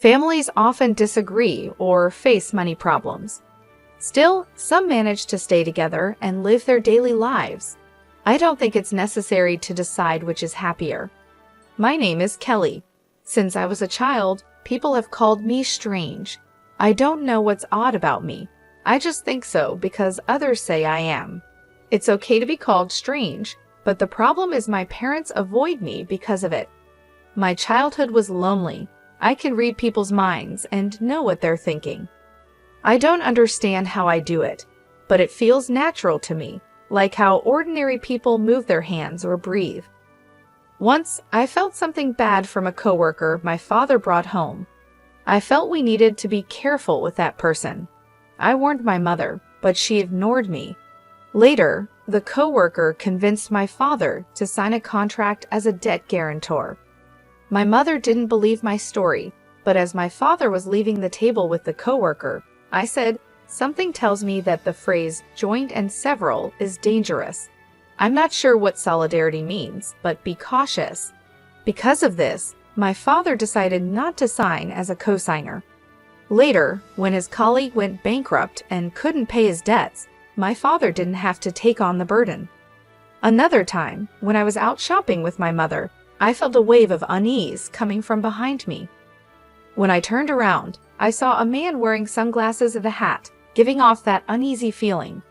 Families often disagree or face money problems. Still, some manage to stay together and live their daily lives. I don't think it's necessary to decide which is happier. My name is Kelly. Since I was a child, people have called me strange. I don't know what's odd about me. I just think so because others say I am. It's okay to be called strange, but the problem is my parents avoid me because of it. My childhood was lonely. I can read people's minds and know what they're thinking. I don't understand how I do it, but it feels natural to me, like how ordinary people move their hands or breathe. Once, I felt something bad from a coworker my father brought home. I felt we needed to be careful with that person. I warned my mother, but she ignored me. Later, the coworker convinced my father to sign a contract as a debt guarantor. My mother didn't believe my story, but as my father was leaving the table with the coworker, I said, "Something tells me that the phrase joint and several is dangerous. I'm not sure what solidarity means, but be cautious." Because of this, my father decided not to sign as a cosigner. Later, when his colleague went bankrupt and couldn't pay his debts, my father didn't have to take on the burden. Another time, when I was out shopping with my mother, I felt a wave of unease coming from behind me. When I turned around, I saw a man wearing sunglasses and a hat, giving off that uneasy feeling.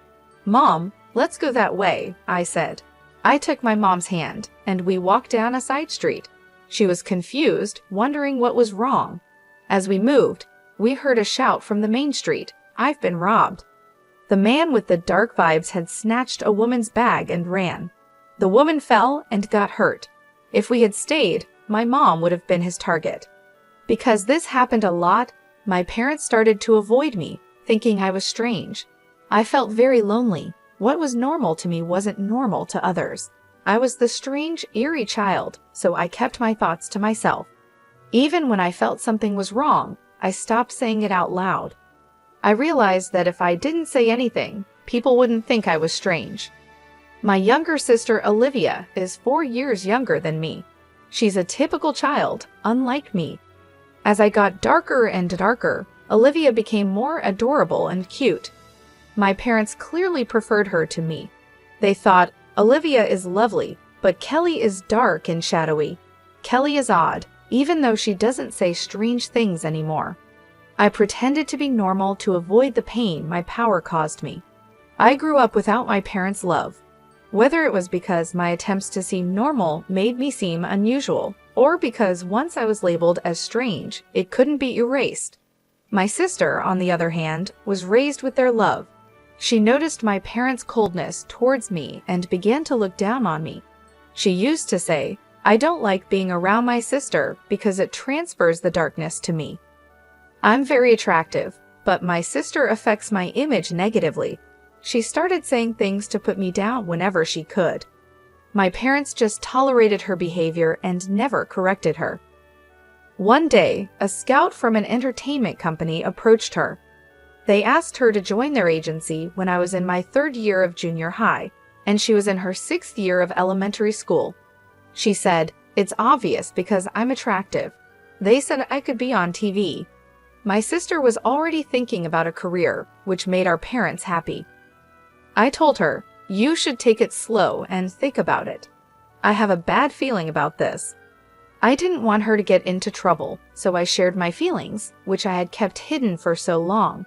"Mom, let's go that way," I said. I took my mom's hand, and we walked down a side street. She was confused, wondering what was wrong. As we moved, we heard a shout from the main street, "I've been robbed." The man with the dark vibes had snatched a woman's bag and ran. The woman fell and got hurt. If we had stayed, my mom would have been his target. Because this happened a lot, my parents started to avoid me, thinking I was strange. I felt very lonely. What was normal to me wasn't normal to others. I was the strange, eerie child, so I kept my thoughts to myself. Even when I felt something was wrong, I stopped saying it out loud. I realized that if I didn't say anything, people wouldn't think I was strange. My younger sister Olivia is 4 years younger than me. She's a typical child, unlike me. As I got darker and darker, Olivia became more adorable and cute. My parents clearly preferred her to me. They thought, "Olivia is lovely, but Kelly is dark and shadowy. Kelly is odd, even though she doesn't say strange things anymore." I pretended to be normal to avoid the pain my power caused me. I grew up without my parents' love. Whether it was because my attempts to seem normal made me seem unusual, or because once I was labeled as strange, it couldn't be erased. My sister, on the other hand, was raised with their love. She noticed my parents' coldness towards me and began to look down on me. She used to say, "I don't like being around my sister because it transfers the darkness to me." I'm very attractive, but my sister affects my image negatively. She started saying things to put me down whenever she could. My parents just tolerated her behavior and never corrected her. One day, a scout from an entertainment company approached her. They asked her to join their agency when I was in my 3rd year of junior high, and she was in her 6th year of elementary school. She said, "It's obvious because I'm attractive." They said I could be on TV. My sister was already thinking about a career, which made our parents happy. I told her, "You should take it slow and think about it. I have a bad feeling about this." I didn't want her to get into trouble, so I shared my feelings, which I had kept hidden for so long.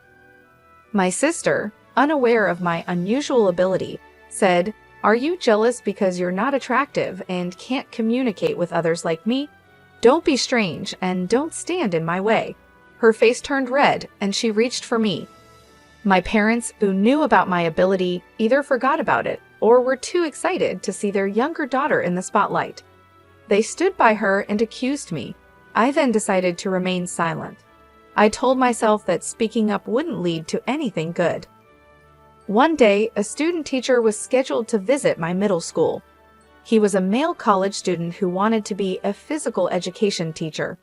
My sister, unaware of my unusual ability, said, "Are you jealous because you're not attractive and can't communicate with others like me? Don't be strange and don't stand in my way." Her face turned red and she reached for me. My parents, who knew about my ability, either forgot about it or were too excited to see their younger daughter in the spotlight. They stood by her and accused me. I then decided to remain silent. I told myself that speaking up wouldn't lead to anything good. One day, a student teacher was scheduled to visit my middle school. He was a male college student who wanted to be a physical education teacher.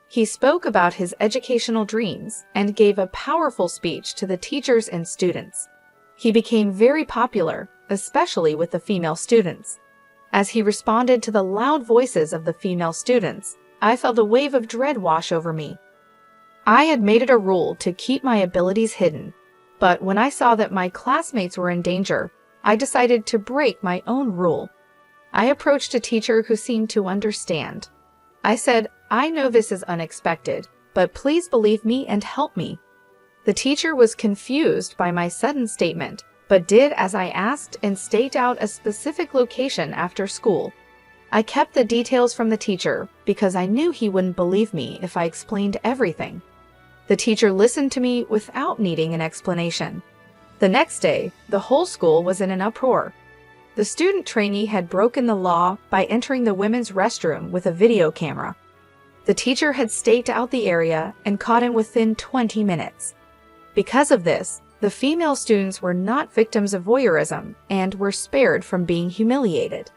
He spoke about his educational dreams and gave a powerful speech to the teachers and students. He became very popular, especially with the female students. As he responded to the loud voices of the female students, I felt a wave of dread wash over me. I had made it a rule to keep my abilities hidden, but when I saw that my classmates were in danger, I decided to break my own rule. I approached a teacher who seemed to understand. I said, "I know this is unexpected, but please believe me and help me." The teacher was confused by my sudden statement, but did as I asked and staked out a specific location after school. I kept the details from the teacher because I knew he wouldn't believe me if I explained everything. The teacher listened to me without needing an explanation. The next day, the whole school was in an uproar. The student trainee had broken the law by entering the women's restroom with a video camera. The teacher had staked out the area and caught him within 20 minutes. Because of this, the female students were not victims of voyeurism and were spared from being humiliated.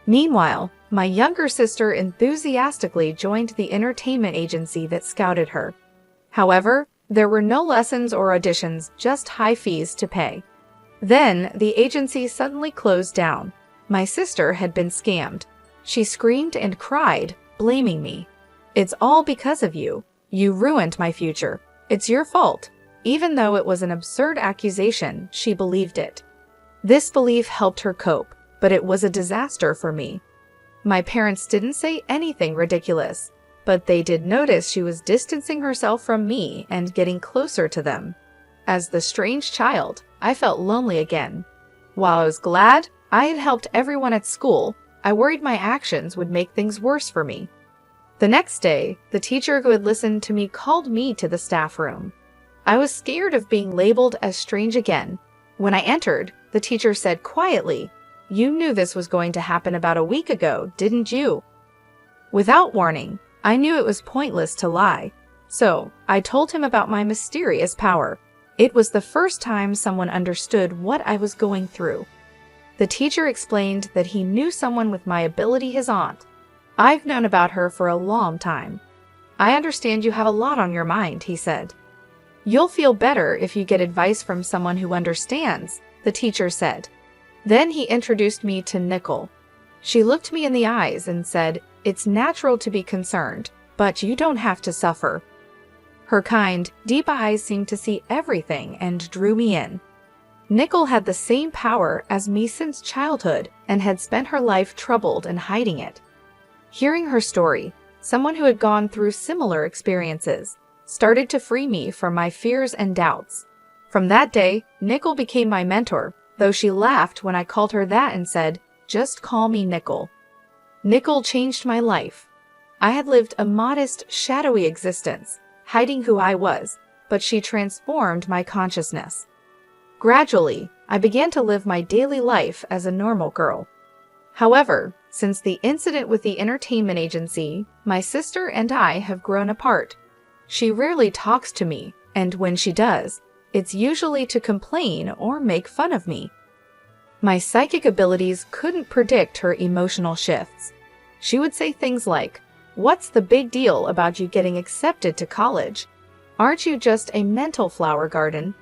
Meanwhile, my younger sister enthusiastically joined the entertainment agency that scouted her. However, there were no lessons or auditions, just high fees to pay. Then, the agency suddenly closed down. My sister had been scammed. She screamed and cried, blaming me. "It's all because of you. You ruined my future. It's your fault." Even though it was an absurd accusation, she believed it. This belief helped her cope, but it was a disaster for me. My parents didn't say anything ridiculous, but they did notice she was distancing herself from me and getting closer to them. As the strange child, I felt lonely again. While I was glad I had helped everyone at school, I worried my actions would make things worse for me. The next day, the teacher who had listened to me called me to the staff room. I was scared of being labeled as strange again. When I entered, the teacher said quietly, "You knew this was going to happen about a week ago, didn't you?" Without warning, I knew it was pointless to lie. So, I told him about my mysterious power. It was the first time someone understood what I was going through. The teacher explained that he knew someone with my ability, his aunt. "I've known about her for a long time. I understand you have a lot on your mind," he said. "You'll feel better if you get advice from someone who understands," the teacher said. Then he introduced me to Nicole. She looked me in the eyes and said, "It's natural to be concerned, but you don't have to suffer." Her kind, deep eyes seemed to see everything and drew me in. Nicole had the same power as me since childhood and had spent her life troubled and hiding it. Hearing her story, someone who had gone through similar experiences started to free me from my fears and doubts. From that day, Nicole became my mentor, though she laughed when I called her that and said, "Just call me Nicole." Nicole changed my life. I had lived a modest, shadowy existence, hiding who I was, but she transformed my consciousness. Gradually, I began to live my daily life as a normal girl. However, since the incident with the entertainment agency, my sister and I have grown apart. She rarely talks to me, and when she does, it's usually to complain or make fun of me. My psychic abilities couldn't predict her emotional shifts. She would say things like, "What's the big deal about you getting accepted to college? Aren't you just a mental flower garden?"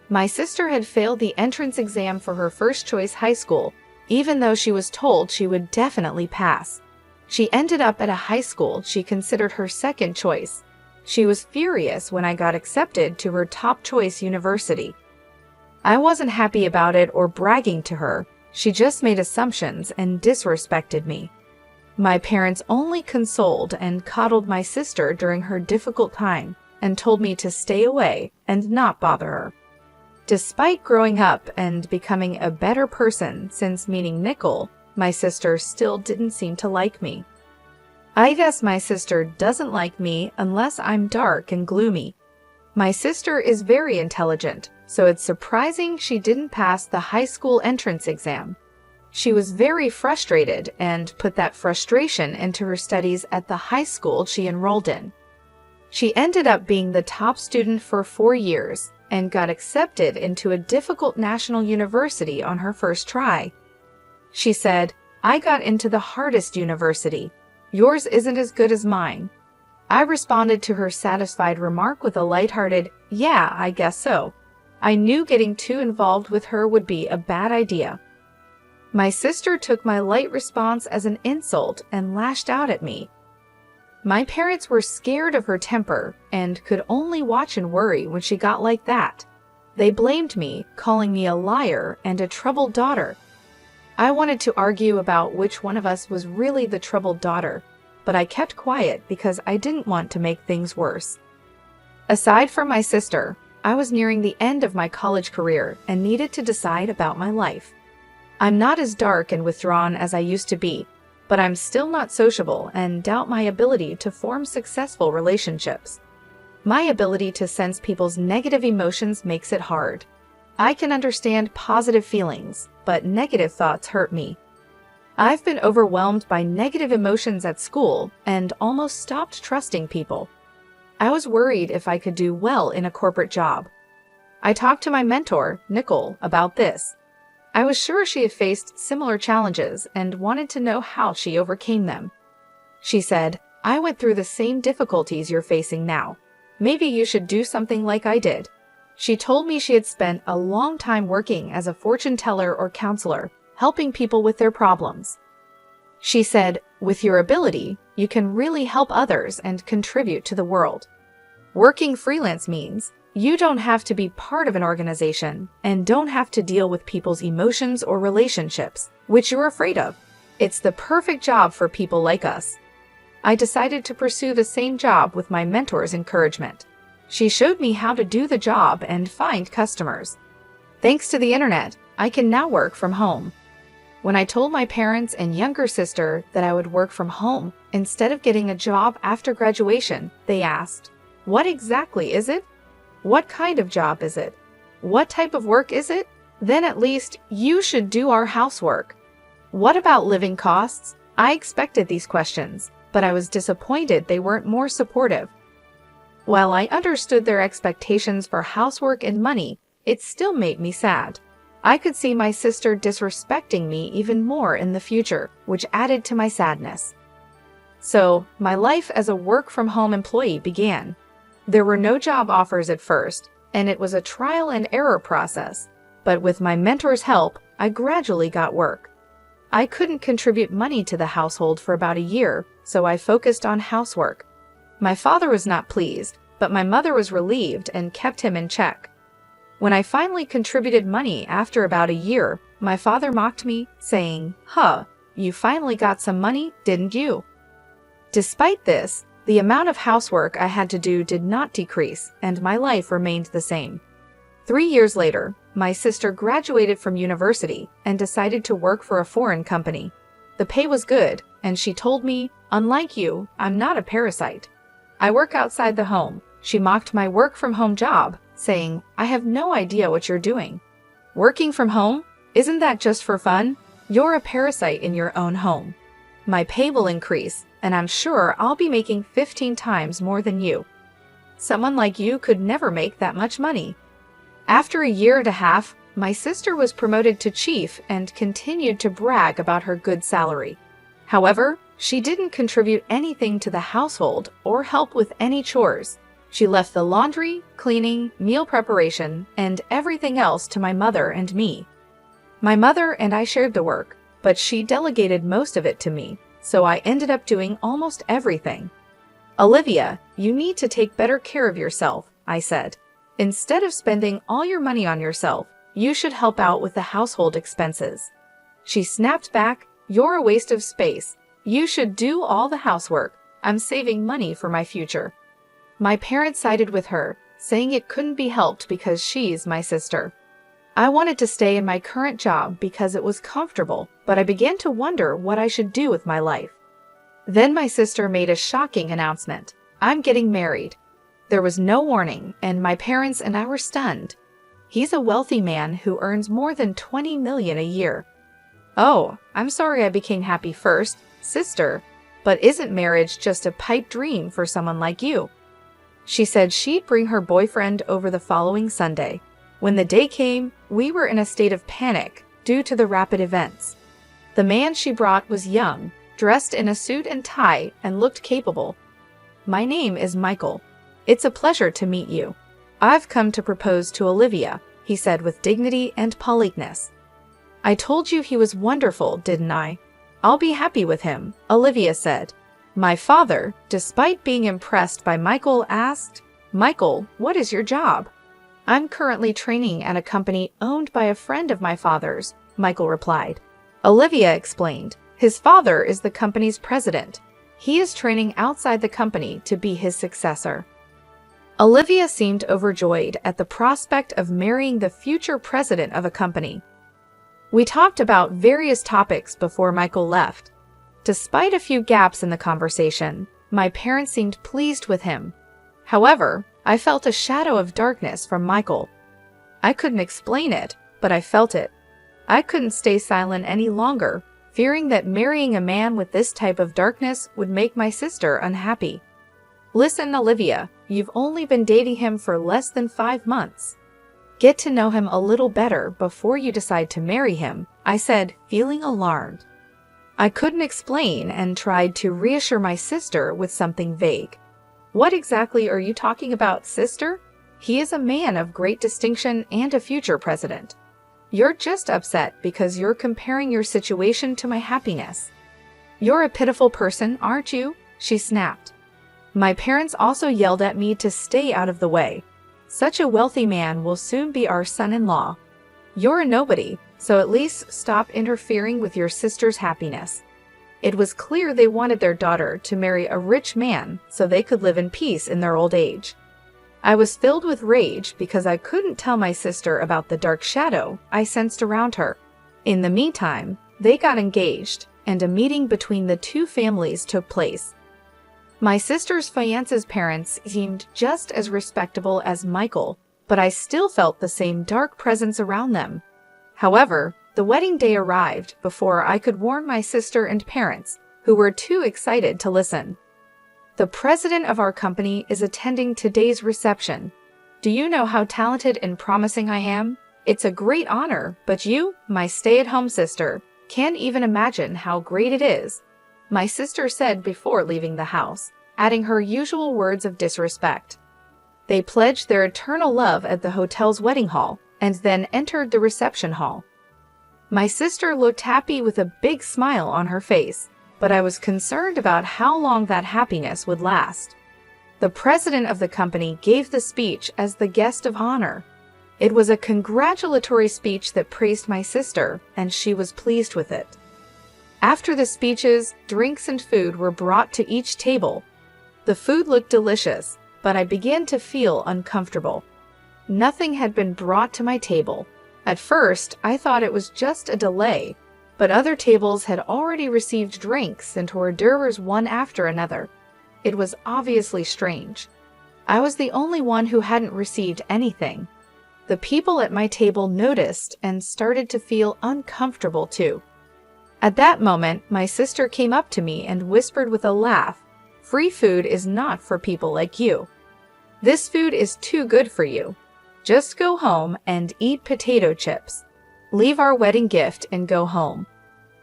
My sister had failed the entrance exam for her first choice high school, even though she was told she would definitely pass. She ended up at a high school she considered her second choice. She was furious when I got accepted to her top choice university. I wasn't happy about it or bragging to her. She just made assumptions and disrespected me. My parents only consoled and coddled my sister during her difficult time and told me to stay away and not bother her. Despite growing up and becoming a better person since meeting Nicole, my sister still didn't seem to like me. I guess my sister doesn't like me unless I'm dark and gloomy. My sister is very intelligent, so it's surprising she didn't pass the high school entrance exam. She was very frustrated and put that frustration into her studies at the high school she enrolled in. She ended up being the top student for 4 years and got accepted into a difficult national university on her first try. She said, "I got into the hardest university. Yours isn't as good as mine." I responded to her satisfied remark with a lighthearted, "Yeah, I guess so." I knew getting too involved with her would be a bad idea. My sister took my light response as an insult and lashed out at me. My parents were scared of her temper and could only watch and worry when she got like that. They blamed me, calling me a liar and a troubled daughter. I wanted to argue about which one of us was really the troubled daughter, but I kept quiet because I didn't want to make things worse. Aside from my sister, I was nearing the end of my college career and needed to decide about my life. I'm not as dark and withdrawn as I used to be, but I'm still not sociable and doubt my ability to form successful relationships. My ability to sense people's negative emotions makes it hard. I can understand positive feelings, but negative thoughts hurt me. I've been overwhelmed by negative emotions at school and almost stopped trusting people. I was worried if I could do well in a corporate job. I talked to my mentor, Nicole, about this. I was sure she had faced similar challenges and wanted to know how she overcame them. She said, "I went through the same difficulties you're facing now. Maybe you should do something like I did." She told me she had spent a long time working as a fortune teller or counselor, helping people with their problems. She said, "With your ability, you can really help others and contribute to the world. Working freelance means you don't have to be part of an organization and don't have to deal with people's emotions or relationships, which you're afraid of. It's the perfect job for people like us." I decided to pursue the same job with my mentor's encouragement. She showed me how to do the job and find customers. Thanks to the internet, I can now work from home. When I told my parents and younger sister that I would work from home instead of getting a job after graduation, they asked, "What exactly is it? What kind of job is it? What type of work is it? Then at least you should do our housework. What about living costs?" I expected these questions, but I was disappointed they weren't more supportive. While I understood their expectations for housework and money, it still made me sad. I could see my sister disrespecting me even more in the future, which added to my sadness. So, my life as a work-from-home employee began. There were no job offers at first, and it was a trial and error process, but with my mentor's help, I gradually got work. I couldn't contribute money to the household for about a year, so I focused on housework. My father was not pleased, but my mother was relieved and kept him in check. When I finally contributed money after about a year, my father mocked me, saying, "Huh, you finally got some money, didn't you?" Despite this, the amount of housework I had to do did not decrease, and my life remained the same. 3 years later, my sister graduated from university and decided to work for a foreign company. The pay was good, and she told me, "Unlike you, I'm not a parasite. I work outside the home." She mocked my work-from-home job, saying, "I have no idea what you're doing. Working from home? Isn't that just for fun? You're a parasite in your own home. My pay will increase, and I'm sure I'll be making 15 times more than you. Someone like you could never make that much money." After a year and a half, my sister was promoted to chief and continued to brag about her good salary. However, she didn't contribute anything to the household or help with any chores. She left the laundry, cleaning, meal preparation, and everything else to my mother and me. My mother and I shared the work, but she delegated most of it to me, so I ended up doing almost everything. "Olivia, you need to take better care of yourself," I said. "Instead of spending all your money on yourself, you should help out with the household expenses." She snapped back, "You're a waste of space. You should do all the housework. I'm saving money for my future." My parents sided with her, saying it couldn't be helped because she's my sister. I wanted to stay in my current job because it was comfortable, but I began to wonder what I should do with my life. Then my sister made a shocking announcement. "I'm getting married." There was no warning, and my parents and I were stunned. "He's a wealthy man who earns more than $20 million a year." "Oh, I'm sorry I became happy first, sister, but isn't marriage just a pipe dream for someone like you?" She said she'd bring her boyfriend over the following Sunday. When the day came, we were in a state of panic due to the rapid events. The man she brought was young, dressed in a suit and tie, and looked capable. "My name is Michael. It's a pleasure to meet you. I've come to propose to Olivia," he said with dignity and politeness. "I told you he was wonderful, didn't I? I'll be happy with him," Olivia said. My father, despite being impressed by Michael, asked, "Michael, what is your job?" "I'm currently training at a company owned by a friend of my father's," Michael replied. Olivia explained, "His father is the company's president. He is training outside the company to be his successor." Olivia seemed overjoyed at the prospect of marrying the future president of a company. We talked about various topics before Michael left. Despite a few gaps in the conversation, my parents seemed pleased with him. However, I felt a shadow of darkness from Michael. I couldn't explain it, but I felt it. I couldn't stay silent any longer, fearing that marrying a man with this type of darkness would make my sister unhappy. "Listen, Olivia, you've only been dating him for less than 5 months. Get to know him a little better before you decide to marry him," I said, feeling alarmed. I couldn't explain and tried to reassure my sister with something vague. "What exactly are you talking about, sister? He is a man of great distinction and a future president. You're just upset because you're comparing your situation to my happiness. You're a pitiful person, aren't you?" she snapped. My parents also yelled at me to stay out of the way. "Such a wealthy man will soon be our son-in-law. You're a nobody, so at least stop interfering with your sister's happiness." It was clear they wanted their daughter to marry a rich man so they could live in peace in their old age. I was filled with rage because I couldn't tell my sister about the dark shadow I sensed around her. In the meantime, they got engaged, and a meeting between the two families took place. My sister's fiance's parents seemed just as respectable as Michael, but I still felt the same dark presence around them. However, the wedding day arrived before I could warn my sister and parents, who were too excited to listen. "The president of our company is attending today's reception. Do you know how talented and promising I am? It's a great honor, but you, my stay-at-home sister, can't even imagine how great it is," my sister said before leaving the house, adding her usual words of disrespect. They pledged their eternal love at the hotel's wedding hall and then entered the reception hall. My sister looked happy with a big smile on her face, but I was concerned about how long that happiness would last. The president of the company gave the speech as the guest of honor. It was a congratulatory speech that praised my sister, and she was pleased with it. After the speeches, drinks and food were brought to each table. The food looked delicious, but I began to feel uncomfortable. Nothing had been brought to my table. At first, I thought it was just a delay, but other tables had already received drinks and hors d'oeuvres one after another. It was obviously strange. I was the only one who hadn't received anything. The people at my table noticed and started to feel uncomfortable too. At that moment, my sister came up to me and whispered with a laugh, "Free food is not for people like you. This food is too good for you. Just go home and eat potato chips. Leave our wedding gift and go home."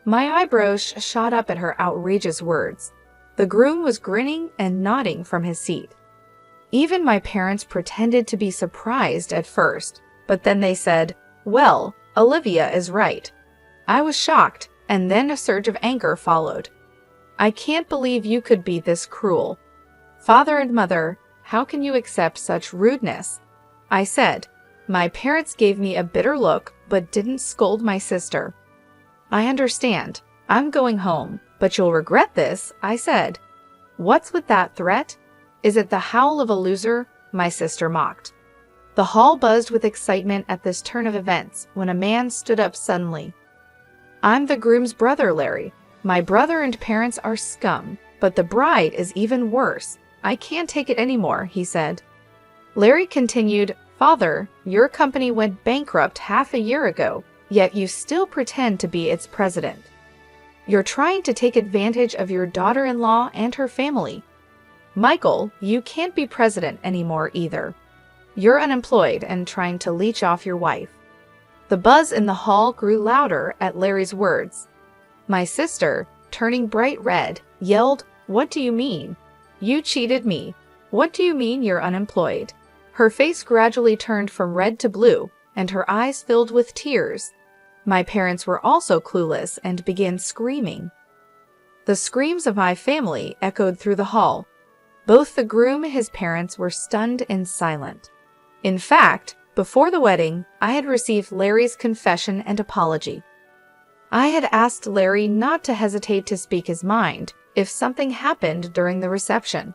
My eyebrows shot up at her outrageous words. The groom was grinning and nodding from his seat. Even my parents pretended to be surprised at first, but then they said, "Well, Olivia is right." I was shocked, and then a surge of anger followed. "I can't believe you could be this cruel. Father and mother, how can you accept such rudeness?" I said. My parents gave me a bitter look, but didn't scold my sister. "I understand. I'm going home, but you'll regret this," I said. "What's with that threat? Is it the howl of a loser?" my sister mocked. The hall buzzed with excitement at this turn of events when a man stood up suddenly. "I'm the groom's brother, Larry. My brother and parents are scum, but the bride is even worse. I can't take it anymore," he said. Larry continued, "Father, your company went bankrupt half a year ago, yet you still pretend to be its president. You're trying to take advantage of your daughter-in-law and her family. Michael, you can't be president anymore either. You're unemployed and trying to leech off your wife." The buzz in the hall grew louder at Larry's words. My sister, turning bright red, yelled, "What do you mean? You cheated me. What do you mean you're unemployed?" Her face gradually turned from red to blue, and her eyes filled with tears. My parents were also clueless and began screaming. The screams of my family echoed through the hall. Both the groom and his parents were stunned and silent. In fact, before the wedding, I had received Larry's confession and apology. I had asked Larry not to hesitate to speak his mind if something happened during the reception.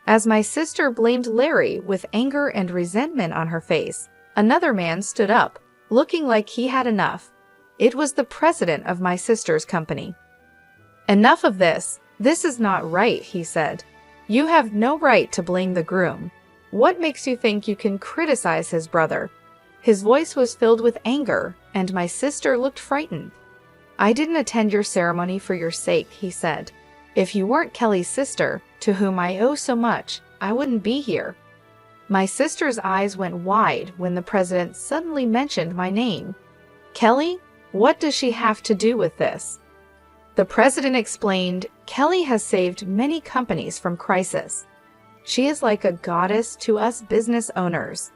As my sister blamed Larry with anger and resentment on her face, another man stood up, looking like he had enough. It was the president of my sister's company. "Enough of this. This is not right," he said. "You have no right to blame the groom. What makes you think you can criticize his brother?" His voice was filled with anger, and my sister looked frightened. "I didn't attend your ceremony for your sake," he said. "If you weren't Kelly's sister, to whom I owe so much, I wouldn't be here." My sister's eyes went wide when the president suddenly mentioned my name. "Kelly? What does she have to do with this?" The president explained, "Kelly has saved many companies from crisis. She is like a goddess to us business owners.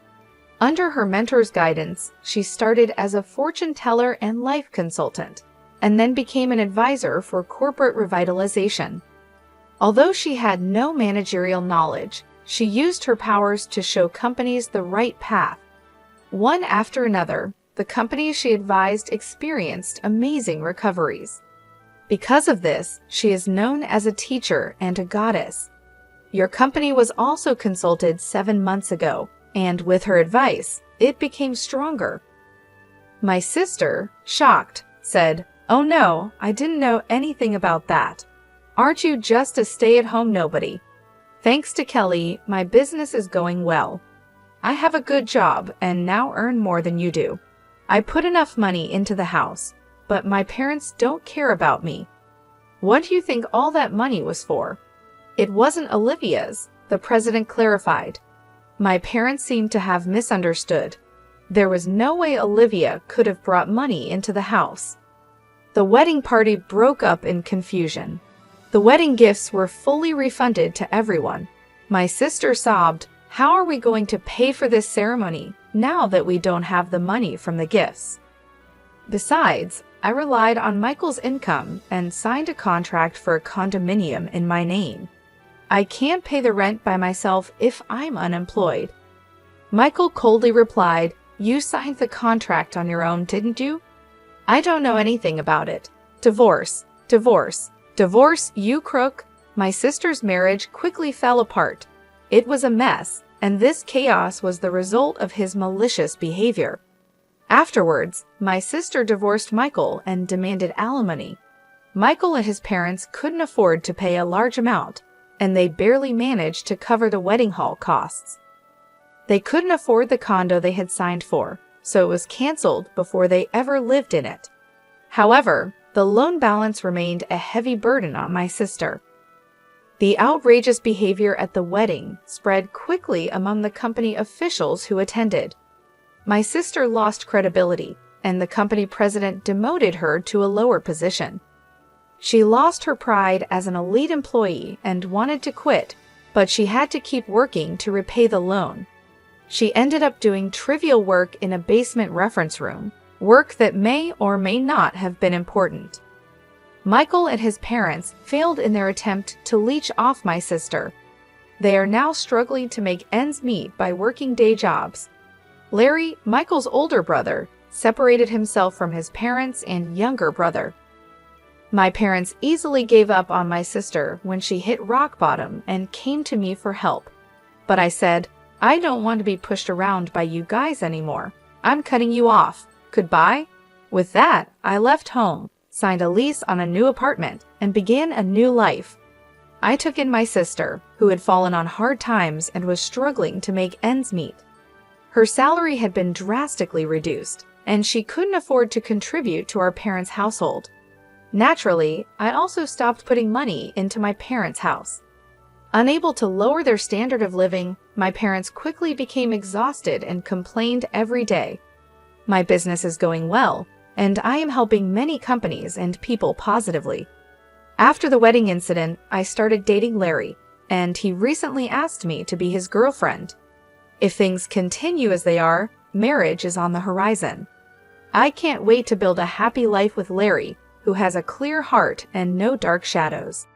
Under her mentor's guidance, she started as a fortune teller and life consultant, and then became an advisor for corporate revitalization. Although she had no managerial knowledge, she used her powers to show companies the right path. One after another, the companies she advised experienced amazing recoveries. Because of this, she is known as a teacher and a goddess. Your company was also consulted 7 months ago, and with her advice, it became stronger." My sister, shocked, said, "Oh no, I didn't know anything about that. Aren't you just a stay-at-home nobody? Thanks to Kelly, my business is going well. I have a good job and now earn more than you do. I put enough money into the house, but my parents don't care about me." "What do you think all that money was for?" "It wasn't Olivia's," the president clarified. "My parents seemed to have misunderstood. There was no way Olivia could have brought money into the house." The wedding party broke up in confusion. The wedding gifts were fully refunded to everyone. My sister sobbed, "How are we going to pay for this ceremony now that we don't have the money from the gifts?" Besides, I relied on Michael's income and signed a contract for a condominium in my name. I can't pay the rent by myself if I'm unemployed. Michael coldly replied, "You signed the contract on your own, didn't you?" "I don't know anything about it. Divorce, divorce, divorce, you crook." My sister's marriage quickly fell apart. It was a mess, and this chaos was the result of his malicious behavior. Afterwards, my sister divorced Michael and demanded alimony. Michael and his parents couldn't afford to pay a large amount, and they barely managed to cover the wedding hall costs. They couldn't afford the condo they had signed for, so it was canceled before they ever lived in it. However, the loan balance remained a heavy burden on my sister. The outrageous behavior at the wedding spread quickly among the company officials who attended. My sister lost credibility, and the company president demoted her to a lower position. She lost her pride as an elite employee and wanted to quit, but she had to keep working to repay the loan. She ended up doing trivial work in a basement reference room, work that may or may not have been important. Michael and his parents failed in their attempt to leech off my sister. They are now struggling to make ends meet by working day jobs. Larry, Michael's older brother, separated himself from his parents and younger brother. My parents easily gave up on my sister when she hit rock bottom and came to me for help. But I said, "I don't want to be pushed around by you guys anymore. I'm cutting you off. Goodbye." With that, I left home, signed a lease on a new apartment, and began a new life. I took in my sister, who had fallen on hard times and was struggling to make ends meet. Her salary had been drastically reduced, and she couldn't afford to contribute to our parents' household. Naturally, I also stopped putting money into my parents' house. Unable to lower their standard of living, my parents quickly became exhausted and complained every day. My business is going well, and I am helping many companies and people positively. After the wedding incident, I started dating Larry, and he recently asked me to be his girlfriend. If things continue as they are, marriage is on the horizon. I can't wait to build a happy life with Larry, who has a clear heart and no dark shadows.